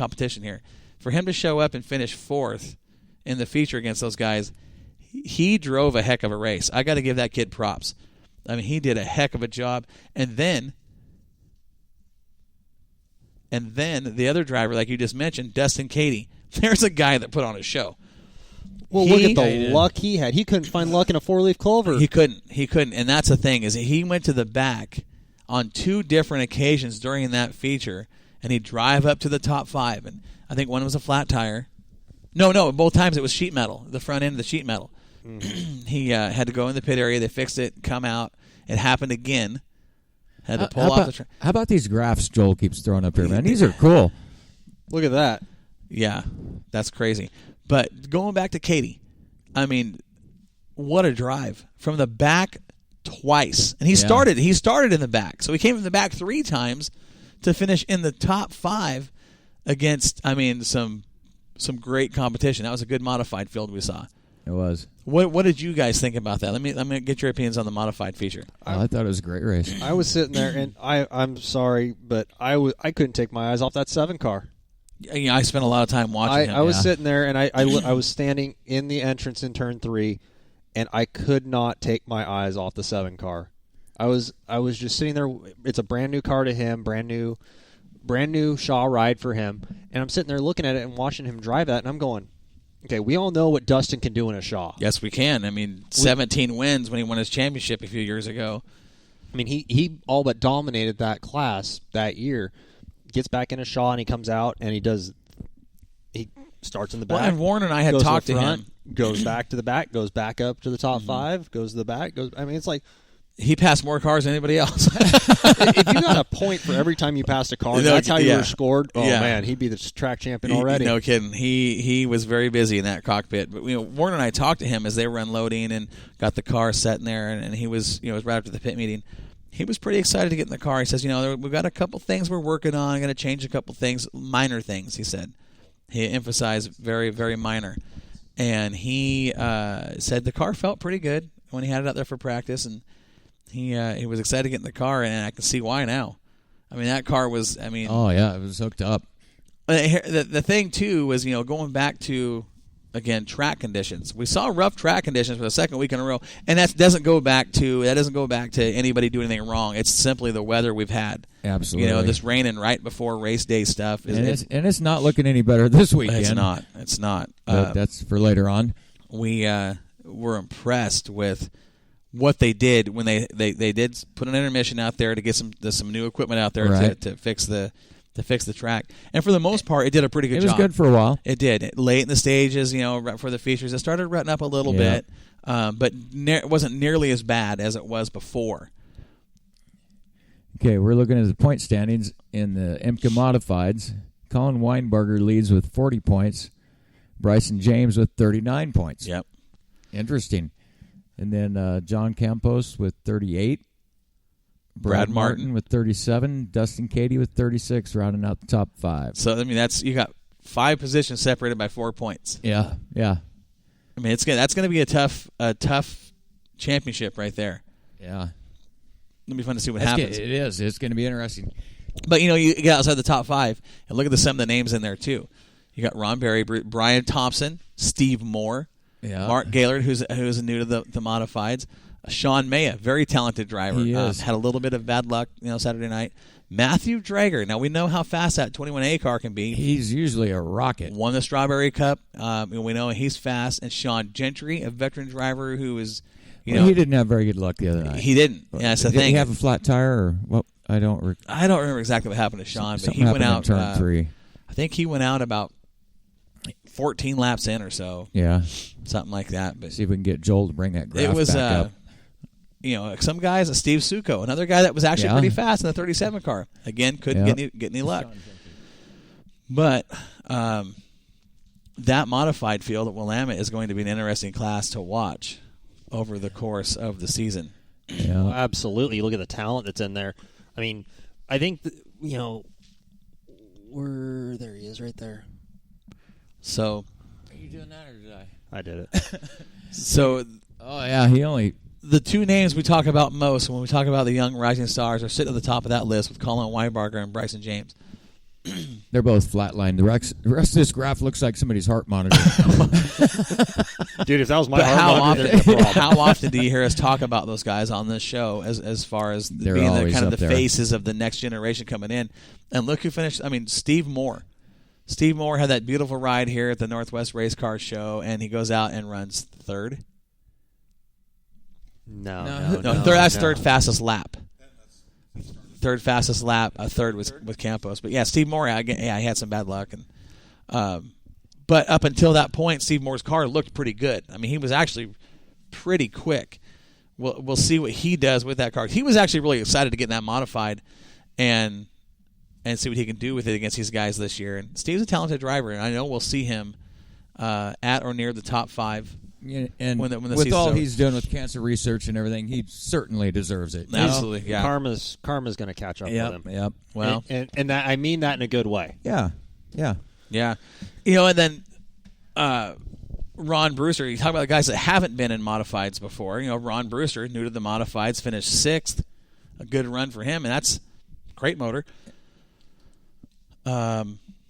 competition here. For him to show up and finish 4th in the feature against those guys, he drove a heck of a race. I got to give that kid props. I mean, he did a heck of a job. And then the other driver, like you just mentioned, Dustin Cady. There's a guy that put on a show. Well, look at the luck he had. He couldn't find luck in a 4-leaf clover. He couldn't. And that's the thing, is he went to the back on 2 different occasions during that feature, and he'd drive up to the top 5. And I think one was a flat tire. No, both times it was sheet metal, the front end of the sheet metal. Mm-hmm. He had to go in the pit area. They fixed it, come out. It happened again. Had to pull off the track. How about these graphs Joel keeps throwing up here, man? These are cool. Look at that. Yeah, that's crazy. But going back to Cady, I mean, what a drive from the back twice, and he started in the back, so he came from the back 3 times to finish in the top 5 against, I mean, some great competition. That was a good modified field we saw. It was. What did you guys think about that? Let me get your opinions on the modified feature. I thought it was a great race. I was sitting there, and I'm sorry, but I couldn't take my eyes off that 7 car. Yeah, I spent a lot of time watching him. I was sitting there, and I was standing in the entrance in turn 3, and I could not take my eyes off the 7 car. I was just sitting there. It's a brand new car to him, brand new Shaw ride for him, and I'm sitting there looking at it and watching him drive that, and I'm going, okay, we all know what Dustin can do in a Shaw. Yes, we can. I mean, 17 wins when he won his championship a few years ago. I mean, he all but dominated that class that year. Gets back in a Shaw and he comes out and he starts in the back. Well, and Warren and I had talked to him. Goes back to the back, goes back up to the top 5, goes to the back. I mean, it's like he passed more cars than anybody else. If you got a point for every time you passed a car, that's how you were scored. Oh man, he'd be the track champion already. No kidding. He was very busy in that cockpit. But Warren and I talked to him as they were unloading and got the car set in there, and he was it was right after the pit meeting. He was pretty excited to get in the car. He says, we've got a couple things we're working on. I'm going to change a couple things, minor things, he said. He emphasized very, very minor. And he said the car felt pretty good when he had it out there for practice, and he was excited to get in the car, and I can see why now. I mean, that car was, oh, yeah, it was hooked up. The thing, too, was, going back to, again, track conditions. We saw rough track conditions for the second week in a row, and that doesn't go back to anybody doing anything wrong. It's simply the weather we've had. Absolutely. This raining right before race day stuff. It's not looking any better this weekend. It's not. But that's for later on. We were impressed with what they did when they did put an intermission out there to get some new equipment out there to fix the track. And for the most part, it did a pretty good job. It was good for a while. It did. Late in the stages, for the features, it started rutting up a little bit, but it wasn't nearly as bad as it was before. Okay, we're looking at the point standings in the IMCA Modifieds. Colin Weinberger leads with 40 points. Bryson James with 39 points. Yep. Interesting. And then John Campos with 38. Brad Martin with 37, Dustin Cady with 36, rounding out the top 5. So you got 5 positions separated by 4 points. Yeah. I mean, that's going to be a tough championship right there. Yeah, it'll be fun to see what happens. It is. It's going to be interesting. But you get outside the top 5 and look at some of the names in there too. You got Ron Berry, Brian Thompson, Steve Moore, Mark Gaylord, who's new to the modifieds. Sean Maya, very talented driver. He is. Had a little bit of bad luck, Saturday night. Matthew Drager. Now, we know how fast that 21A car can be. He's usually a rocket. Won the Strawberry Cup. We know he's fast. And Sean Gentry, a veteran driver who is, he didn't have very good luck the other night. He didn't. Yeah, that's the thing. Did he have a flat tire? Or what? I don't remember exactly what happened to Sean, but he went out. Turn 3. I think he went out about 14 laps in or so. Yeah. Something like that. But see if we can get Joel to bring that graph back up. Some guys, Steve Succo, another guy that was actually pretty fast in the 37 car. Again, couldn't get any luck. But that modified field at Willamette is going to be an interesting class to watch over the course of the season. Yeah, absolutely. You look at the talent that's in there. I mean, I think there he is right there. So, are you doing that or did I? I did it. So, oh yeah, the 2 names we talk about most when we talk about the young rising stars are sitting at the top of that list with Colin Weinberger and Bryson James. They're both flatlined. The rest of this graph looks like somebody's heart monitor. Dude, if that was my But heart monitor, there's a problem. how often do you hear us talk about those guys on this show as far as They're being the always kind of up the there. faces of the next generation coming in? And look who finished. I mean, Steve Moore. Steve Moore had that beautiful ride here at the Northwest Race Car Show, and he goes out and runs third. No, That's third fastest lap. Third fastest lap. Third was with Campos, but yeah, Steve Moore. He had some bad luck, and but up until that point, Steve Moore's car looked pretty good. I mean, he was actually pretty quick. We'll see what he does with that car. He was actually really excited to get that modified, and see what he can do with it against these guys this year. And Steve's a talented driver, and I know we'll see him at or near the top 5. Yeah, and when the with season's all over. he's doing with cancer research and everything, he certainly deserves it. Absolutely, yeah. Karma's going to catch up with him. Yep. Well, and that, I mean that in a good way. Yeah. yeah. And then Ron Brewster, you talk about the guys that haven't been in modifieds before. Ron Brewster, new to the modifieds, finished 6th. A good run for him, and that's great motor.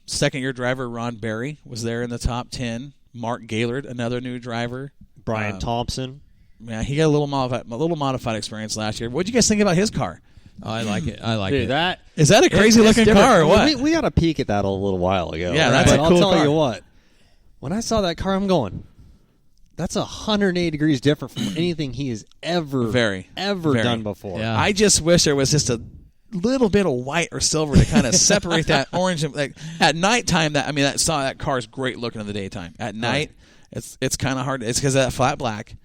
Second-year driver Ron Berry was there in the top 10. Mark Gaylord, another new driver. Brian Thompson. Yeah, he got a little modified experience last year. What did you guys think about his car? Oh, I like it. Dude, that Is that a crazy-looking car or what? We got a peek at that a little while ago. Yeah, right? that's a But cool I'll tell car. you what. When I saw that car, I'm going, that's 180 degrees different from anything he has ever Very. done before. Yeah. I just wish there was just a little bit of white or silver to kind of separate that orange. Like at nighttime, that car is great looking in the daytime. At night, it's kind of hard. It's because of that flat black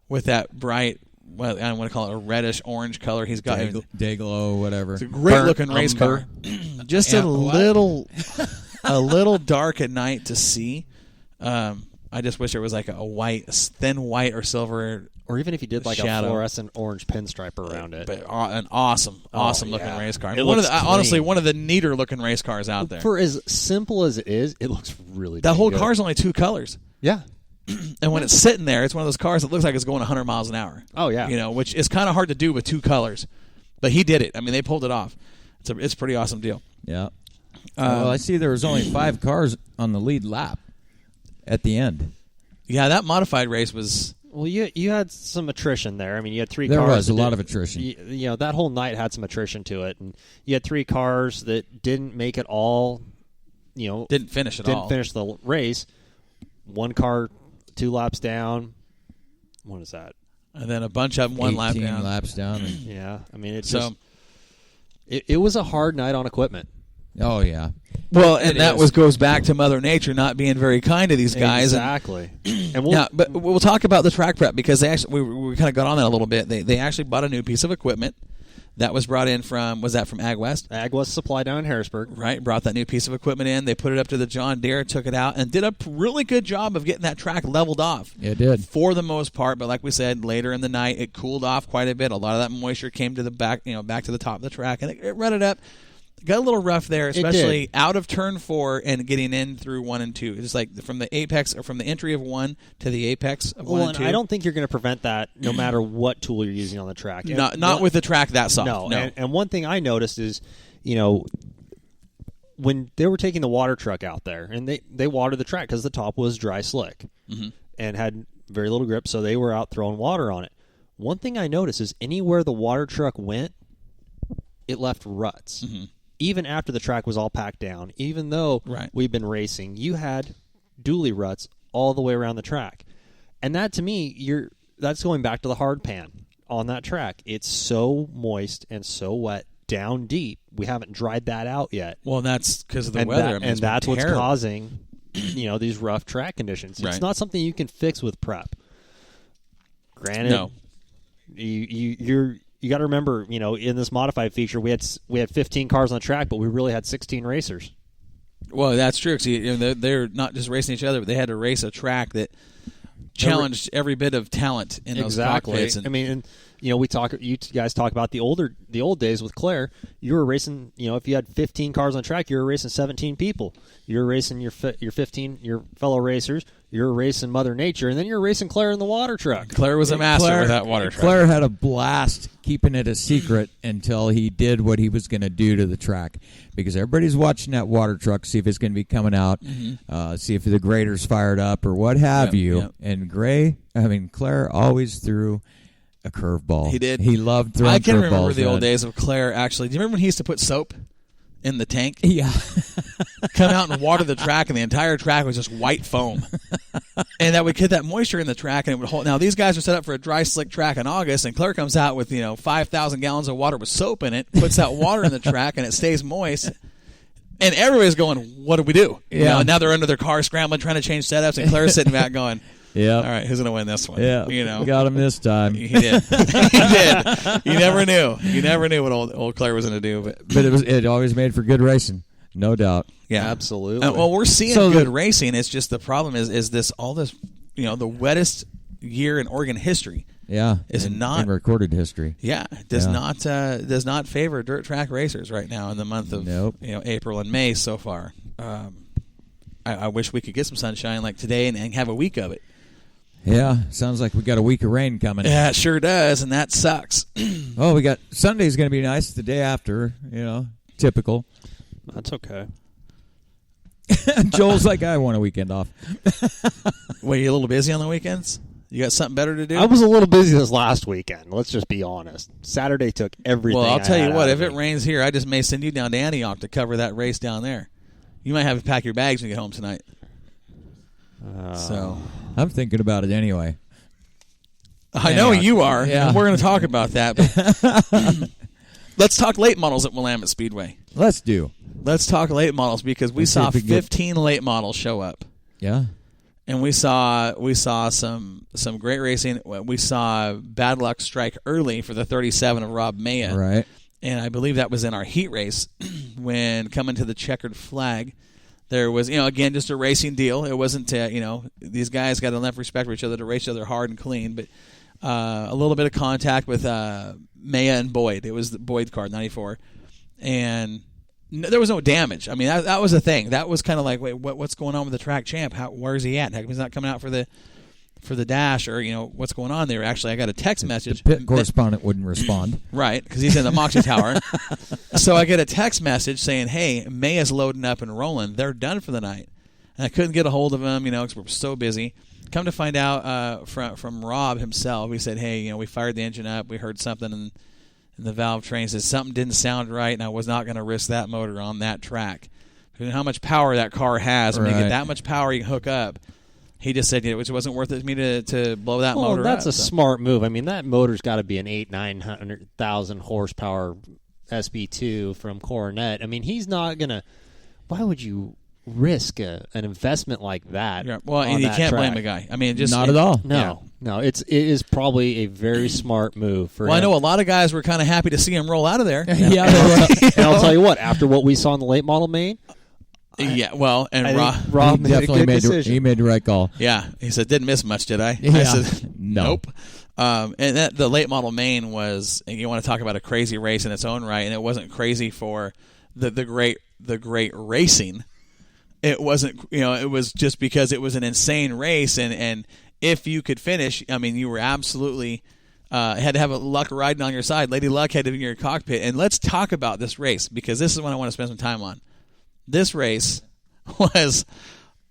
with that bright, well, I want to call it a reddish orange color. He's got Dayglow, whatever. it's a great looking race car. Just Yeah, a little dark at night to see. I just wish there was like a thin white or silver. Or even if he did like Shadow. a fluorescent orange pinstripe around it. But an awesome looking yeah. race car. It One of looks the, honestly, clean. one of the neater looking race cars out there. For as simple as it is, it looks really That whole good. car's only 2 colors. Yeah. And when it's sitting there, it's one of those cars that looks like it's going 100 miles an hour. Oh, yeah. Which is kind of hard to do with 2 colors. But he did it. I mean, they pulled it off. It's a pretty awesome deal. Yeah. Well, I see there was only 5 cars on the lead lap at the end. Yeah, that modified race was... Well, you had some attrition there. I mean, you had 3 There cars. was a that lot did- of attrition. That whole night had some attrition to it. And you had 3 cars that didn't make it all, Didn't finish at didn't all. finish the race. 1 car 2 laps down. What is that? And then a bunch of them 1 lap 18 down. laps down. And, Yeah, I mean, So, it was a hard night on equipment. oh, yeah. well, and that is. goes back to Mother Nature not being very kind to these guys. Exactly. And Yeah, but we'll talk about the track prep because they actually we kind of got on that a little bit. They actually bought a new piece of equipment that was brought in from Ag West? Ag West Supply down in Harrisburg. Right, brought that new piece of equipment in. They put it up to the John Deere, took it out, and did a really good job of getting that track leveled off. It did. For the most part, but like we said, later in the night, it cooled off quite a bit. A lot of that moisture came to the back, back to the top of the track, and it rutted up. Got a little rough there, especially out of turn 4 and getting in through 1 and 2. It's like from the apex or from the entry of 1 to the apex of 1 and 2. I don't think you're going to prevent that no matter what tool you're using on the track. Not with the track that soft. No. And one thing I noticed is, when they were taking the water truck out there, and they watered the track because the top was dry slick and had very little grip, so they were out throwing water on it. One thing I noticed is anywhere the water truck went, it left ruts. Even after the track was all packed down, even though we've been racing, you had dually ruts all the way around the track. And that, to me, that's going back to the hard pan on that track. It's so moist and so wet down deep. We haven't dried that out yet. Well, that's because of the weather. And that's what's causing these rough track conditions. It's not something you can fix with prep. Granted, no. You got to remember, in this modified feature, we had 15 cars on the track, but we really had 16 racers. Well, that's true. Because they're not just racing each other, but they had to race a track that challenged every bit of talent in those cockpits. I mean, you guys talk about the old days with Claire. You were racing, if you had 15 cars on the track, you were racing 17 people. You were racing your 15 your fellow racers. you're racing Mother Nature, and then you're racing Claire in the water truck. Claire was a master with that water truck. Claire had a blast keeping it a secret until he did what he was going to do to the track, because everybody's watching that water truck, see if it's going to be coming out, see if the grader's fired up or what have you. Yep. And Claire always threw a curveball. He did. He loved throwing curveballs. I can remember the old days of Claire, actually. Do you remember when he used to put soap in the tank? Yeah. Come out and water the track, and the entire track was just white foam. And that would get that moisture in the track, and it would hold. Now, these guys are set up for a dry, slick track in August, and Claire comes out with 5,000 gallons of water with soap in it, puts that water in the track, and it stays moist. And everybody's going, what do we do? Yeah. Now they're under their car scrambling, trying to change setups, and Claire's sitting back going, Yeah. all right, who's going to win this one? Yeah. Got him this time. He did. He did. You never knew. You never knew what old Claire was going to do. But it always made for good racing, no doubt. Yeah, absolutely. Well, we're seeing good racing. It's just the problem is this the wettest year in Oregon history. Yeah, is not in recorded history. Yeah, does not favor dirt track racers right now in the month of April and May so far. I wish we could get some sunshine like today and have a week of it. Yeah, sounds like we got a week of rain coming. Yeah, it sure does, and that sucks. Oh, we got Sunday's going to be nice. The day after, typical. That's okay. Joel's like, I want a weekend off. Wait, you a little busy on the weekends? You got something better to do? I was a little busy this last weekend. Let's just be honest. Saturday took everything. Well, I'll tell you what. If it rains here, I just may send you down to Antioch to cover that race down there. You might have to pack your bags when you get home tonight. So I'm thinking about it anyway. I know you are. Yeah. And we're going to talk about that. But let's talk late models at Willamette Speedway. Let's talk late models because we saw 15 late models show up. Yeah. And we saw some great racing. We saw Bad Luck strike early for the 37 of Rob Maya. Right. And I believe that was in our heat race when coming to the checkered flag. There was, again, just a racing deal. It wasn't, these guys got enough respect for each other to race each other hard and clean. But a little bit of contact with Maya and Boyd. It was the Boyd car, 94. And there was no damage. I mean, that was the thing. That was kind of like, wait, what's going on with the track champ? Where's he at? How come he's not coming out for the dash, or what's going on there? Actually, I got a text message. The pit correspondent wouldn't respond. Right, because he's in the Moxie Tower. So I get a text message saying, hey, Maya's loading up and rolling. They're done for the night. And I couldn't get a hold of him, because we're so busy. Come to find out from Rob himself, he said, hey, we fired the engine up. We heard something in the valve train. Said something didn't sound right, and I was not going to risk that motor on that track. You know how much power that car has. When you get that much power, you can hook up. He just said it wasn't worth it to me to blow that motor up. That's a smart move. I mean, that motor's got to be an 900,000 horsepower SB2 from Coronet. I mean, he's not going to – why would you risk an investment like that? Yeah. Well, and you can't blame the guy. I mean, not at all. No, it is probably a very smart move for him. I know a lot of guys were kind of happy to see him roll out of there. Yeah. And I'll tell you what, after what we saw in the late model main – Rob definitely made the right call. Yeah, he said, "Didn't miss much, did I?" Yeah. I said, Nope. And the late model main was, and you want to talk about a crazy race in its own right, and it wasn't crazy for the great racing. It wasn't, it was just because it was an insane race, and if you could finish, I mean, you were absolutely had to have a luck riding on your side. Lady Luck had to be in your cockpit, and let's talk about this race because this is what I want to spend some time on. This race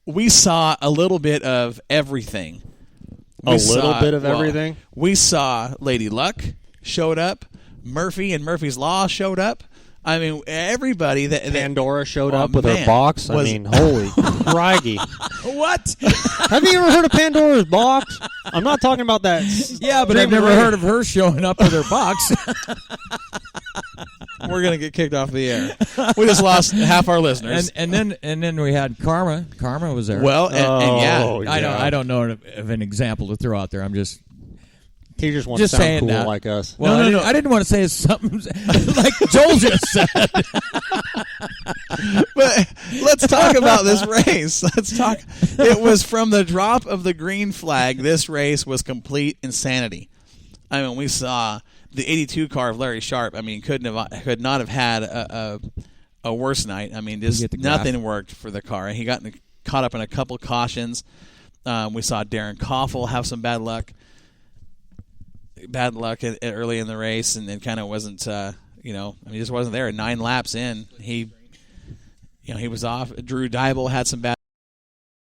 we saw a little bit of everything. Everything? We saw Lady Luck showed up. Murphy and Murphy's Law showed up. I mean, everybody that Pandora showed up with her box. I mean, holy crikey. What? Have you ever heard of Pandora's box? I'm not talking about that. Yeah, but I've never heard of her showing up with her box. We're going to get kicked off the air. We just lost half our listeners. And then we had Karma. Karma was there. Well, and yeah. I don't know of an example to throw out there. I'm just... He just wants to sound cool that. like us. Well, no. I didn't want to say something like Joel just said. But let's talk about this race. Let's talk. It was from the drop of the green flag. This race was complete insanity. I mean, we saw the 82 car of Larry Sharp. I mean, could not have had a worse night. I mean, just nothing worked for the car. He got caught up in a couple cautions. We saw Darren Koffel have some bad luck early in the race, and kind of wasn't, he just wasn't there. 9 laps in, he was off. Drew Dybel had some bad